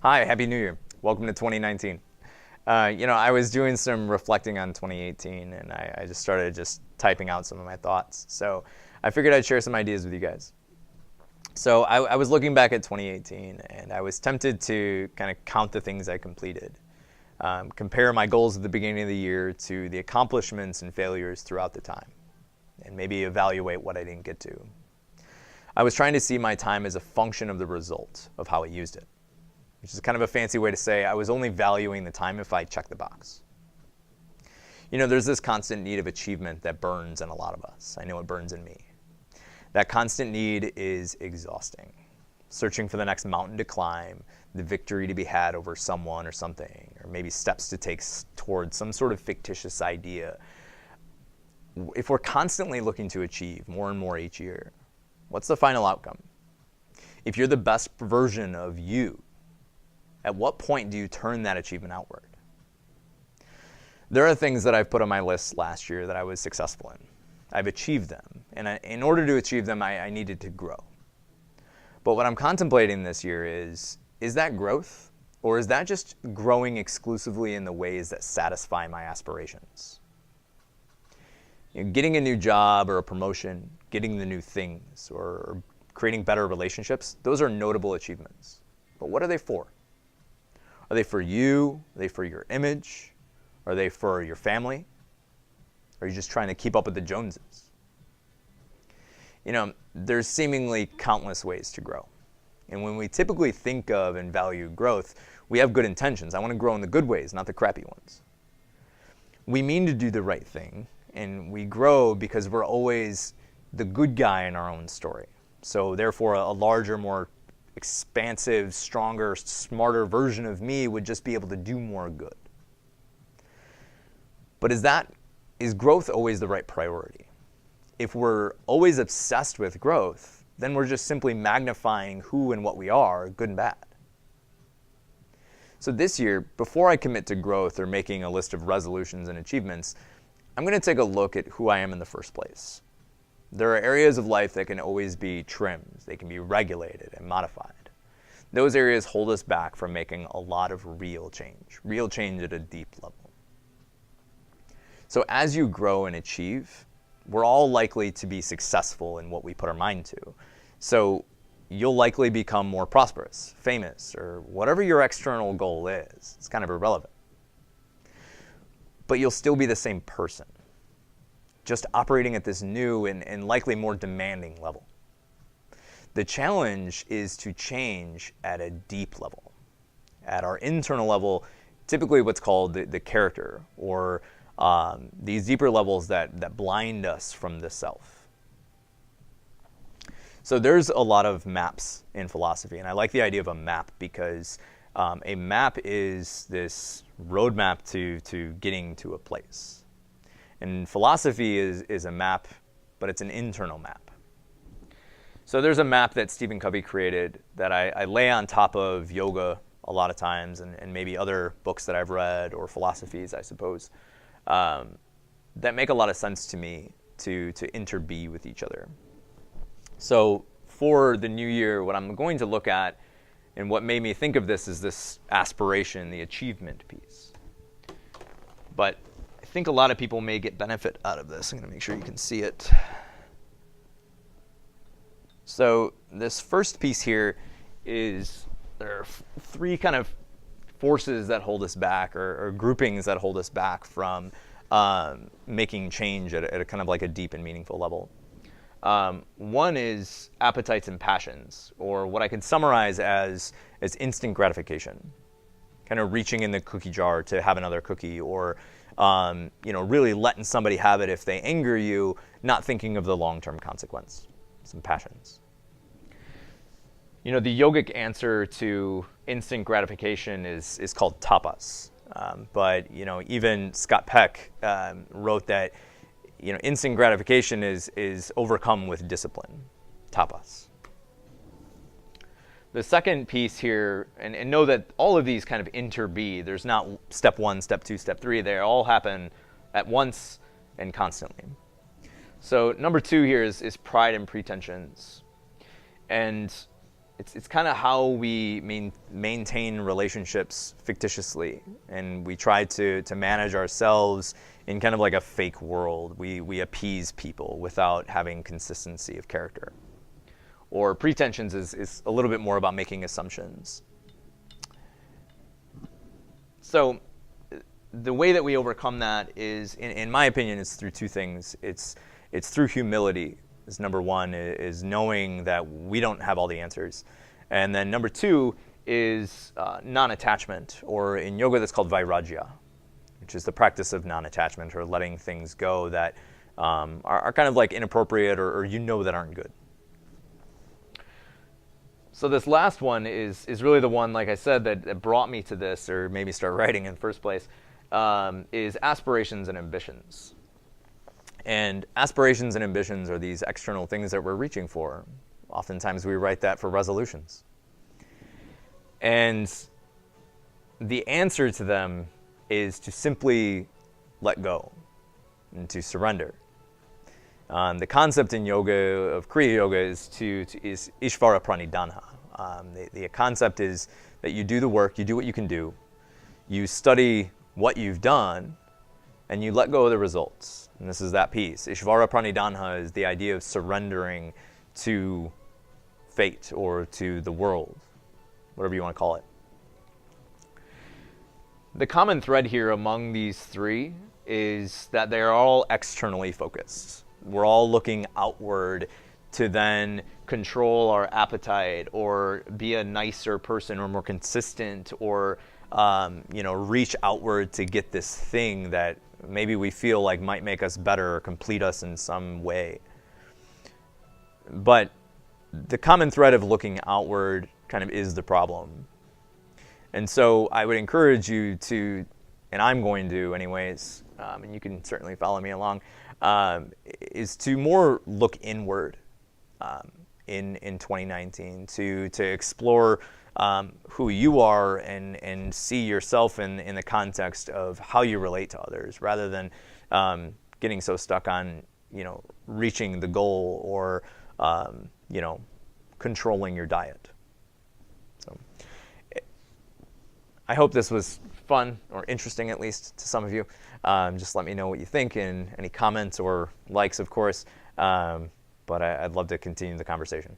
Hi, Happy New Year. Welcome to 2019. I was doing some reflecting on 2018 and I just started typing out some of my thoughts. So I figured I'd share some ideas with you guys. So I was looking back at 2018 and I was tempted to kind of count the things I completed, compare my goals at the beginning of the year to the accomplishments and failures throughout the time, and maybe evaluate what I didn't get to. I was trying to see my time as a function of the result of how I used it, which is kind of a fancy way to say I was only valuing the time if I checked the box. There's this constant need of achievement that burns in a lot of us. I know it burns in me. That constant need is exhausting. Searching for the next mountain to climb, the victory to be had over someone or something, or maybe steps to take towards some sort of fictitious idea. If we're constantly looking to achieve more and more each year, what's the final outcome? If you're the best version of you, at what point do you turn that achievement outward? There are things that I've put on my list last year that I was successful in. I've achieved them, and in order to achieve them, I needed to grow. But what I'm contemplating this year is that growth, or is that just growing exclusively in the ways that satisfy my aspirations? Getting a new job or a promotion, getting the new things, or creating better relationships, those are notable achievements. But what are they for? Are they for you? Are they for your image? Are they for your family? Or are you just trying to keep up with the Joneses? There's seemingly countless ways to grow. And when we typically think of and value growth, we have good intentions. I want to grow in the good ways, not the crappy ones. We mean to do the right thing, and we grow because we're always the good guy in our own story. So therefore, a larger, more expansive, stronger, smarter version of me would just be able to do more good. But is growth always the right priority? If we're always obsessed with growth, then we're just simply magnifying who and what we are, good and bad. So this year, before I commit to growth or making a list of resolutions and achievements, I'm going to take a look at who I am in the first place. There are areas of life that can always be trimmed. They can be regulated and modified. Those areas hold us back from making a lot of real change at a deep level. So as you grow and achieve, we're all likely to be successful in what we put our mind to. So you'll likely become more prosperous, famous, or whatever your external goal is. It's kind of irrelevant. But you'll still be the same person, just operating at this new and likely more demanding level. The challenge is to change at a deep level. At our internal level, typically what's called the character, or these deeper levels that blind us from the self. So there's a lot of maps in philosophy, and I like the idea of a map because a map is this roadmap to getting to a place. And philosophy is a map, but it's an internal map. So there's a map that Stephen Covey created that I lay on top of yoga a lot of times, and maybe other books that I've read, or philosophies, I suppose, that make a lot of sense to me to interbe with each other. So for the new year, what I'm going to look at, and what made me think of this, is this aspiration, the achievement piece. But I think a lot of people may get benefit out of this. I'm going to make sure you can see it. So this first piece here is, there are three kind of forces that hold us back, or groupings that hold us back from making change at a kind of like a deep and meaningful level. One is appetites and passions, or what I could summarize as instant gratification. Kind of reaching in the cookie jar to have another cookie, or really letting somebody have it if they anger you, not thinking of the long-term consequence. Some passions. The yogic answer to instant gratification is called tapas. But even Scott Peck wrote that instant gratification is overcome with discipline. Tapas. The second piece here, and know that all of these kind of interbe. There's not step 1, step 2, step 3. They all happen at once and constantly. So number 2 here is pride and pretensions. And it's kind of how we maintain relationships fictitiously, and we try to manage ourselves in kind of like a fake world. We appease people without having consistency of character. Or pretensions is a little bit more about making assumptions. So the way that we overcome that is, in my opinion, is through two things. It's through humility, is number one, is knowing that we don't have all the answers. And then number two is non-attachment, or in yoga that's called vairagya, which is the practice of non-attachment, or letting things go that are kind of like inappropriate, or you know that aren't good. So this last one is really the one, like I said, that brought me to this, or made me start writing in the first place, is aspirations and ambitions. And aspirations and ambitions are these external things that we're reaching for. Oftentimes we write that for resolutions. And the answer to them is to simply let go and to surrender. The concept in yoga, of Kriya Yoga, is Ishvara Pranidhana. The concept is that you do the work, you do what you can do, you study what you've done, and you let go of the results. And this is that piece. Ishvara Pranidhana is the idea of surrendering to fate or to the world, whatever you want to call it. The common thread here among these three is that they're all externally focused. We're all looking outward to then control our appetite, or be a nicer person, or more consistent, or reach outward to get this thing that maybe we feel like might make us better or complete us in some way. But the common thread of looking outward kind of is the problem. And so I would encourage you to, and I'm going to anyways, and you can certainly follow me along, is to more look inward in 2019, to explore who you are and see yourself in the context of how you relate to others, rather than getting so stuck on reaching the goal, or controlling your diet. So I hope this was fun, or interesting at least to some of you. Just let me know what you think, and any comments or likes, of course. But I'd love to continue the conversation.